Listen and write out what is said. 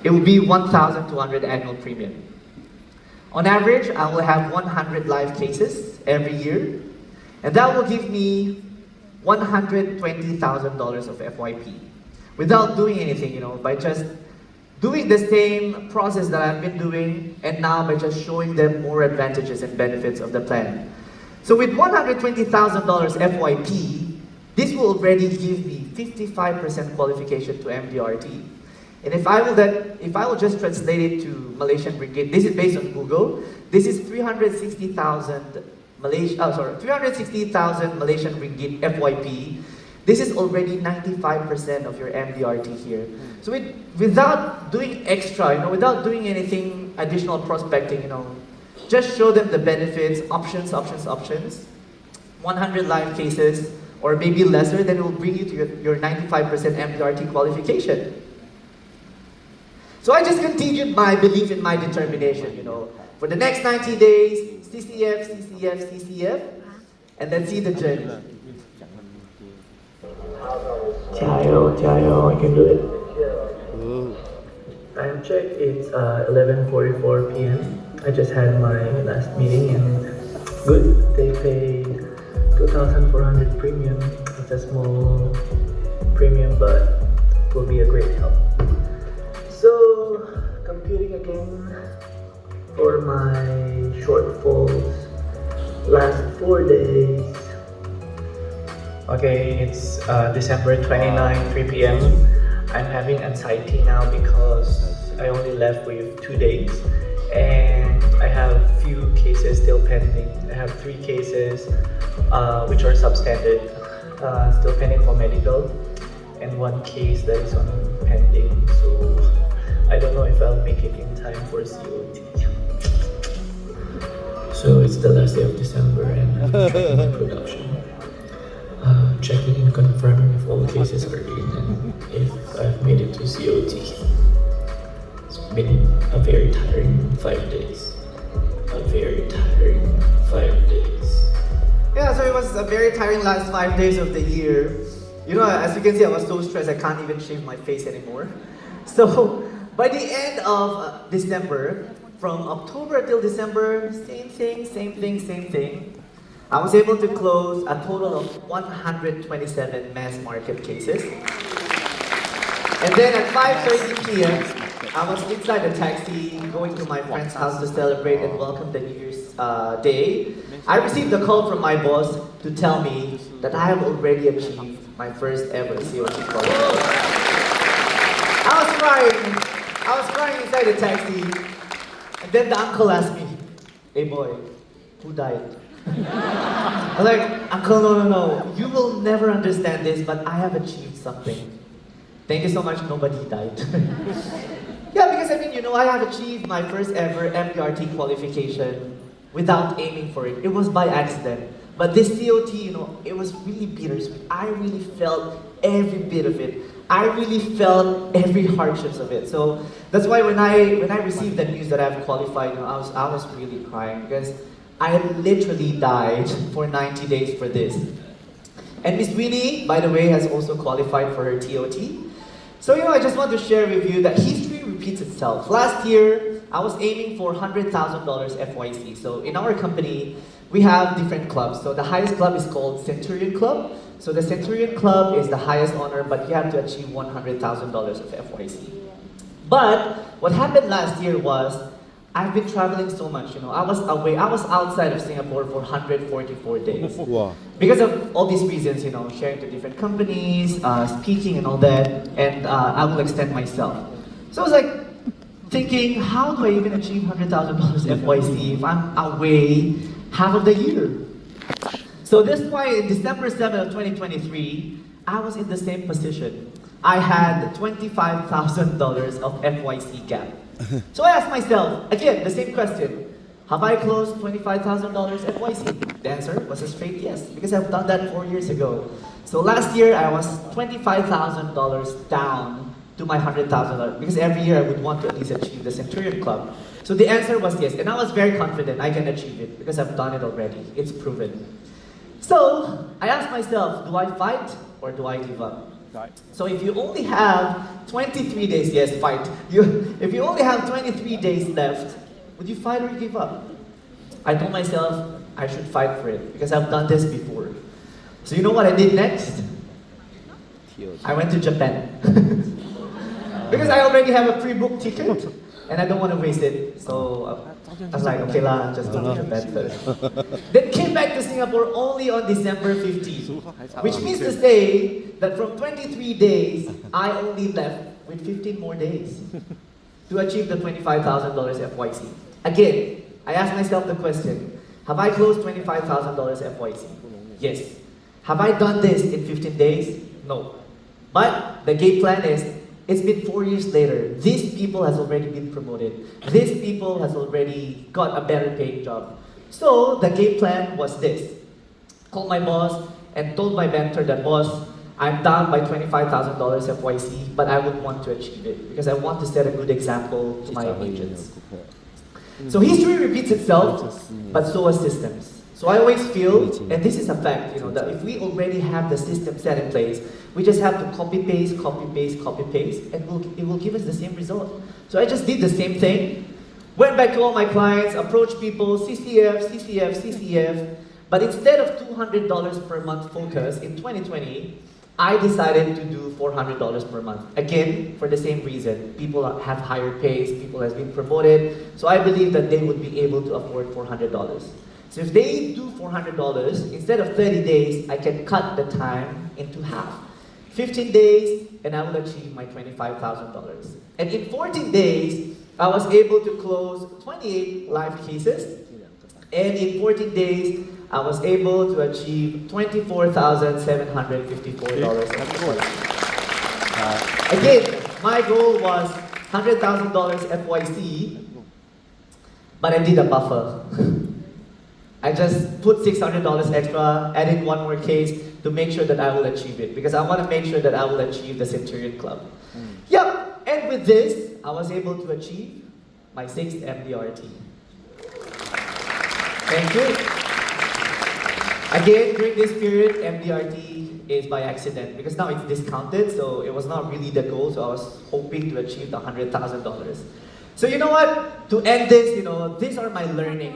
it will be 1,200 annual premium. On average, I will have 100 live cases every year, and that will give me $120,000 of FYP without doing anything, by just doing the same process that I've been doing, and now by just showing them more advantages and benefits of the plan. So with $120,000 FYP, this will already give me 55% qualification to MDRT. And if I will just translate it to Malaysian ringgit, this is based on Google. This is 360,000 Malaysian ringgit FYP. This is already 95% of your MDRT here. So without doing extra, without doing anything additional prospecting, just show them the benefits, options. 100 live cases, or maybe lesser, then it will bring you to your 95% MDRT qualification. So I just continued my belief in my determination, For the next 90 days, CCF, and then see the journey. Jayo, I can do it. Time check, it's 11:44 p.m. I just had my last meeting and good. They paid 2,400 premium. It's a small premium, but will be a great help. So, computing again for my shortfalls last 4 days. Okay, it's December 29, 3 p.m. I'm having anxiety now because I only left with 2 days and I have few cases still pending. I have 3 cases which are substandard, still pending for medical, and 1 case that is on pending. So I don't know if I'll make it in time for COT. So it's the last day of December and I'm checking my production. Checking and confirming if all the cases are in and if I've made it to COT. It's been a very tiring 5 days. Yeah, so it was a very tiring last 5 days of the year. As you can see, I was so stressed I can't even shave my face anymore. So by the end of December, from October till December, same thing. I was able to close a total of 127 mass market cases. And then at 5:30 p.m., I was inside the taxi going to my friend's house to celebrate and welcome the New Year's Day. I received a call from my boss to tell me that I have already achieved my first ever COT qualification. I was crying inside the taxi, and then the uncle asked me, "Hey boy, who died?" I was like, "Uncle, no. You will never understand this, but I have achieved something. Thank you so much, nobody died." Yeah, because I have achieved my first ever MDRT qualification without aiming for it. It was by accident. But this COT, it was really bittersweet. I really felt every bit of it. I really felt every hardships of it. So that's why when I received the news that I've qualified, I was really crying because I literally died for 90 days for this. And Miss Winnie, by the way, has also qualified for her TOT. So I just want to share with you that history repeats itself. Last year, I was aiming for $100,000 FYC. So in our company, we have different clubs. So the highest club is called Centurion Club. So the Centurion Club is the highest honor, but you have to achieve $100,000 of FYC. But what happened last year was, I've been traveling so much, I was away, I was outside of Singapore for 144 days. Wow. Because of all these reasons, sharing to different companies, speaking and all that, and I will extend myself. So I was like, thinking, how do I even achieve $100,000 FYC if I'm away half of the year? So that's why in December 7 of 2023, I was in the same position. I had $25,000 of FYC gap. So I asked myself, again, the same question. Have I closed $25,000 FYC? The answer was a straight yes, because I've done that 4 years ago. So last year, I was $25,000 down to my $100,000, because every year I would want to at least achieve the Centurion Club. So the answer was yes, and I was very confident I can achieve it, because I've done it already. It's proven. So I asked myself, do I fight or do I give up? So if you only have 23 days, yes, fight. If you only have 23 days left, would you fight or give up? I told myself I should fight for it because I've done this before. So you know what I did next? I went to Japan. Because I already have a pre-booked ticket and I don't want to waste it. So I was like, okay lah, just go to Japan first. Then came back to Singapore only on December 15, which means to say that from 23 days, I only left with 15 more days to achieve the $25,000 FYC. Again, I asked myself the question, have I closed $25,000 FYC? Yes. Have I done this in 15 days? No. But the game plan is, it's been 4 years later. These people has already been promoted. These people has already got a better paying job. So the game plan was this. Called my boss and told my mentor that, boss, I'm down by $25,000 FYC, but I would want to achieve it because I want to set a good example to my agents. So history repeats itself, but so are systems. So I always feel, and this is a fact, that if we already have the system set in place, we just have to copy paste, and it will give us the same result. So I just did the same thing, went back to all my clients, approached people, CCF, but instead of $200 per month focus in 2020, I decided to do $400 per month. Again, for the same reason. People have higher pays, people have been promoted, so I believe that they would be able to afford $400. So if they do $400, instead of 30 days, I can cut the time into half. 15 days, and I will achieve my $25,000. And in 14 days, I was able to close 28 live cases. And in 14 days, I was able to achieve $24,754. Again, my goal was $100,000 FYC, but I did a buffer. I just put $600 extra, added one more case to make sure that I will achieve it. Because I want to make sure that I will achieve the Centurion Club. Yep, and with this, I was able to achieve my 6th MDRT. Thank you. Again, during this period, MDRT is by accident because now it's discounted, so it was not really the goal, so I was hoping to achieve the $100,000. So you know what? To end this, these are my learnings.